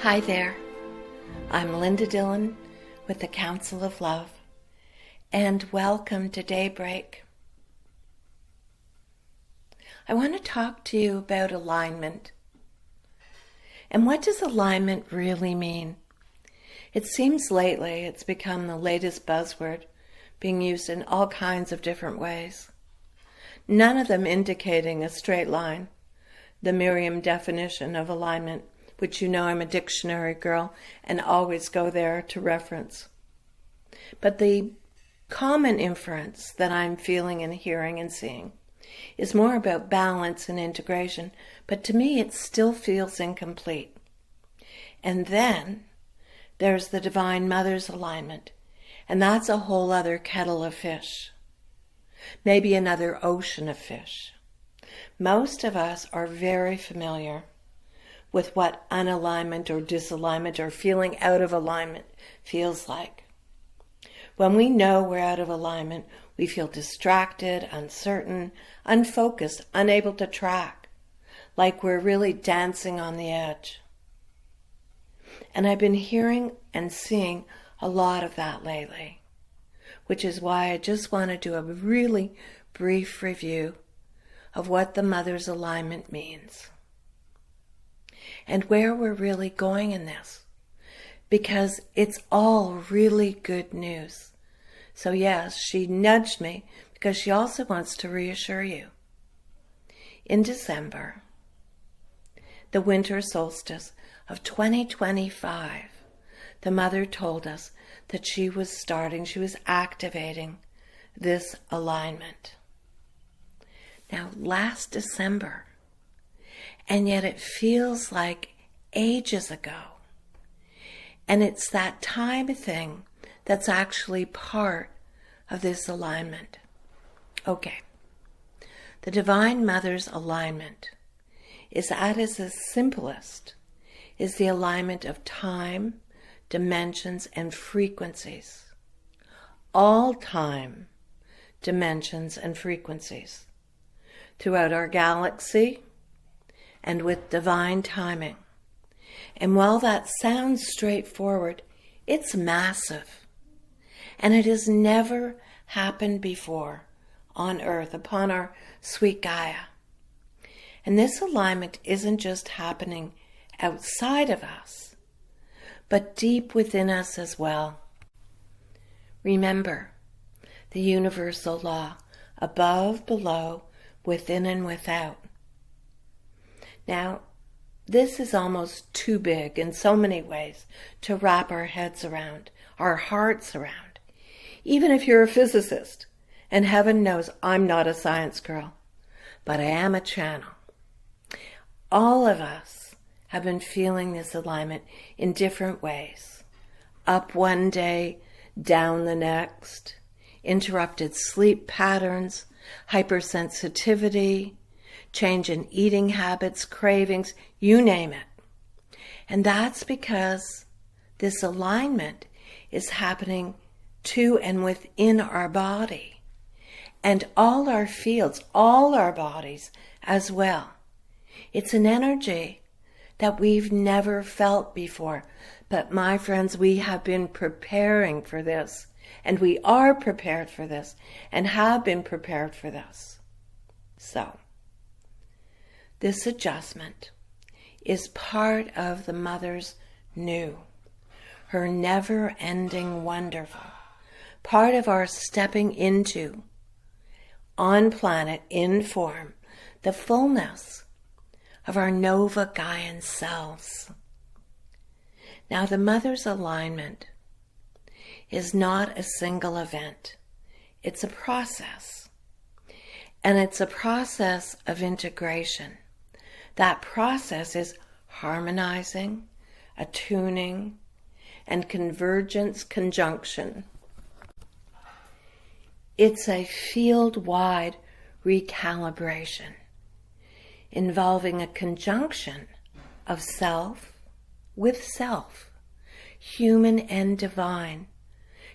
Hi there, I'm Linda Dillon with the Council of Love, and welcome to Daybreak. I want to talk to you about alignment. And what does alignment really mean? It seems lately it's become the latest buzzword, being used in all kinds of different ways. None of them indicating a straight line, the Merriam definition of alignment, which you know I'm a dictionary girl and always go there to reference. But the common inference that I'm feeling and hearing and seeing is more about balance and integration, but to me it still feels incomplete. And then there's the Divine Mother's alignment, and that's a whole other kettle of fish, maybe another ocean of fish. Most of us are very familiar with what unalignment or disalignment or feeling out of alignment feels like. When we know we're out of alignment, we feel distracted, uncertain, unfocused, unable to track, like we're really dancing on the edge. And I've been hearing and seeing a lot of that lately, which is why I just want to do a really brief review of what the Mother's alignment means and where we're really going in this, because it's all really good news. So yes, she nudged me because she also wants to reassure you. In December, the winter solstice of 2025, the Mother told us that she was activating this alignment. Now, last December, and yet it feels like ages ago. And it's that time thing that's actually part of this alignment. Okay. The Divine Mother's alignment is at its simplest, is the alignment of time, dimensions, and frequencies. All time, dimensions, and frequencies throughout our galaxy, and with divine timing. And while that sounds straightforward, it's massive. And it has never happened before on Earth, upon our sweet Gaia. And this alignment isn't just happening outside of us, but deep within us as well. Remember the universal law, above, below, within, and without. Now, this is almost too big in so many ways to wrap our heads around, our hearts around. Even if you're a physicist, and heaven knows I'm not a science girl, but I am a channel. All of us have been feeling this alignment in different ways. Up one day, down the next, interrupted sleep patterns, hypersensitivity, change in eating habits, cravings, you name it. And that's because this alignment is happening to and within our body and all our fields, all our bodies as well. It's an energy that we've never felt before. But my friends, we have been preparing for this, and we are prepared for this and have been prepared for this. So, this adjustment is part of the Mother's new, her never-ending wonderful, part of our stepping into, on planet, in form, the fullness of our Nova Gaian selves. Now, the Mother's alignment is not a single event. It's a process. And it's a process of integration. That process is harmonizing, attuning, and convergence conjunction. It's a field-wide recalibration involving a conjunction of self with self, human and divine,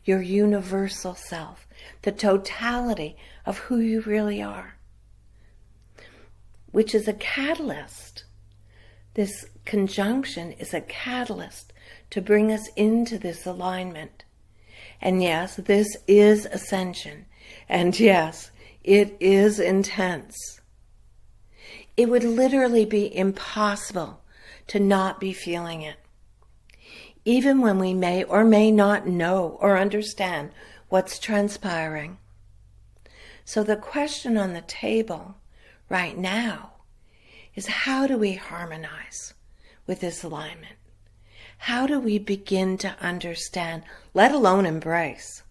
your universal self, the totality of who you really are, which is a catalyst This conjunction is a catalyst to bring us into this alignment. And yes, this is ascension. And yes, it is intense. It would literally be impossible to not be feeling it, even when we may or may not know or understand what's transpiring. So the question on the table right now is, how do we harmonize with this alignment? How do we begin to understand, let alone embrace,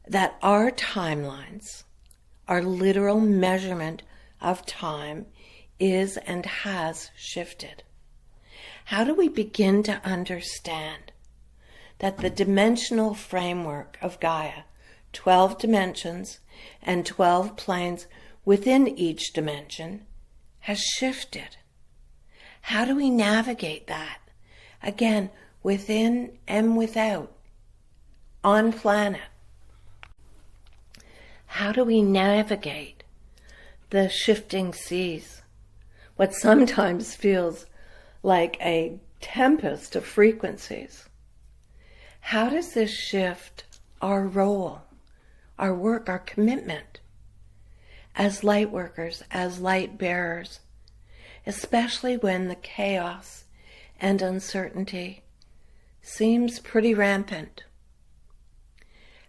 that our timelines, our literal measurement of time, is and has shifted? How do we begin to understand that the dimensional framework of Gaia, 12 dimensions and 12 planes within each dimension, has shifted? How do we navigate that? Again, within and without, on planet. How do we navigate the shifting seas? What sometimes feels like a tempest of frequencies. How does this shift our role, our work, our commitment as light workers, as light bearers, especially when the chaos and uncertainty seems pretty rampant?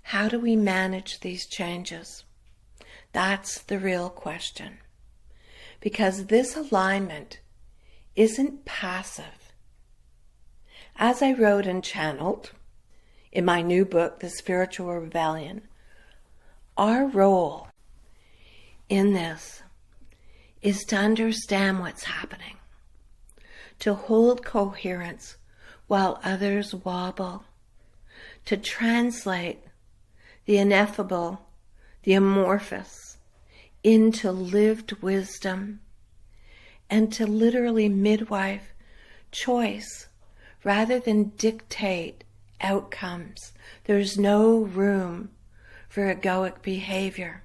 How do we manage these changes? That's the real question. Because this alignment isn't passive. As I wrote and channeled in my new book, The Spiritual Rebellion, our role in this is to understand what's happening, to hold coherence while others wobble, to translate the ineffable, the amorphous, into lived wisdom, and to literally midwife choice rather than dictate outcomes. There's no room for egoic behavior.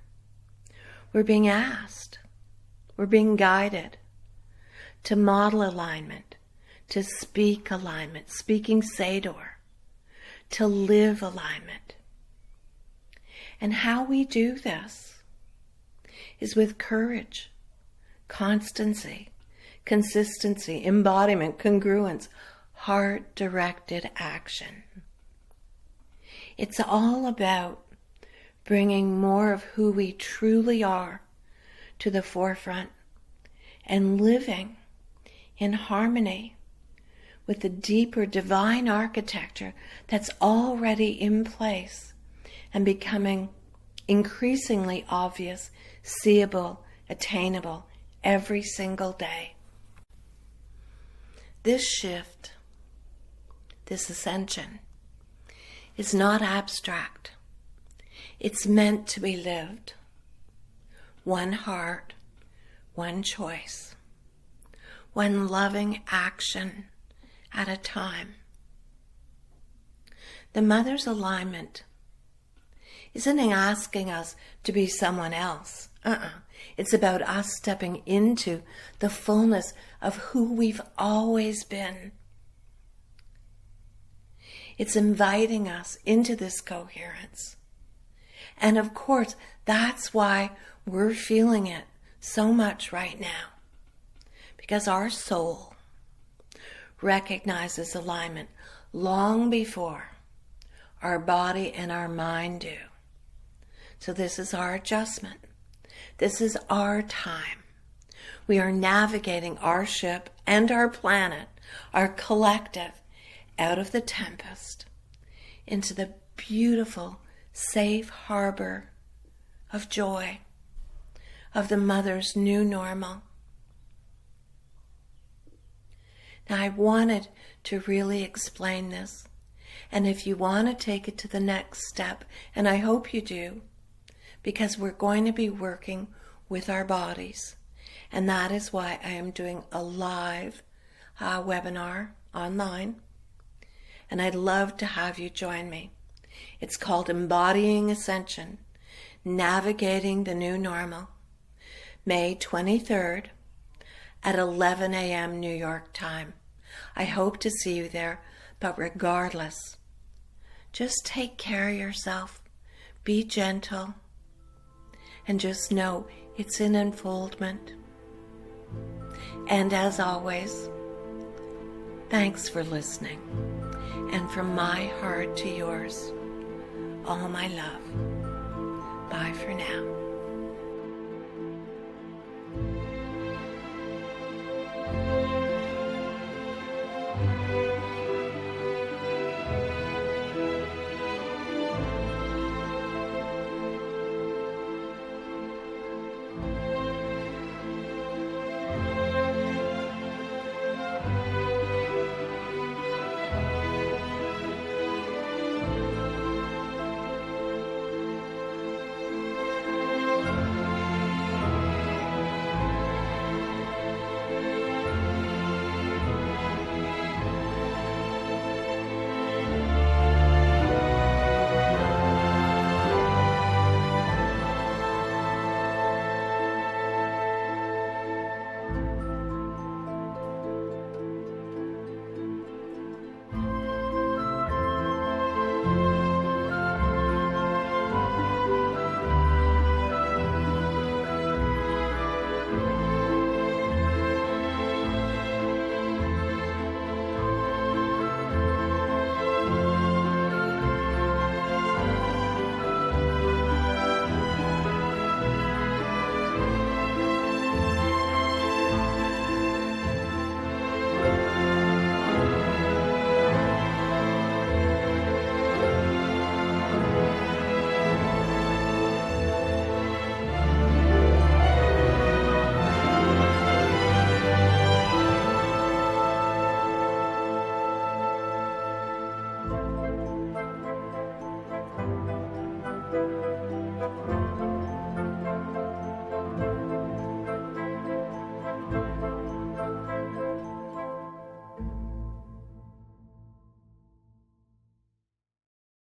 We're being asked, we're being guided to model alignment, to speak alignment, speaking Sador, to live alignment. And how we do this is with courage, constancy, consistency, embodiment, congruence, heart-directed action. It's all about bringing more of who we truly are to the forefront and living in harmony with the deeper divine architecture that's already in place and becoming increasingly obvious, seeable, attainable every single day. This shift, this ascension, is not abstract. It's meant to be lived. One heart, one choice, one loving action at a time. The Mother's alignment isn't asking us to be someone else. It's about us stepping into the fullness of who we've always been. It's inviting us into this coherence. And of course, that's why we're feeling it so much right now. Because our soul recognizes alignment long before our body and our mind do. So this is our adjustment. This is our time. We are navigating our ship and our planet, our collective, out of the tempest into the beautiful, safe harbor of joy, of the Mother's new normal. Now, I wanted to really explain this. And if you want to take it to the next step, and I hope you do, because we're going to be working with our bodies. And that is why I am doing a live webinar online. And I'd love to have you join me. It's called Embodying Ascension, Navigating the New Normal, May 23rd at 11 a.m. New York time. I hope to see you there, but regardless, just take care of yourself, be gentle, and just know it's in unfoldment. And as always, thanks for listening. And from my heart to yours, all my love. Bye for now.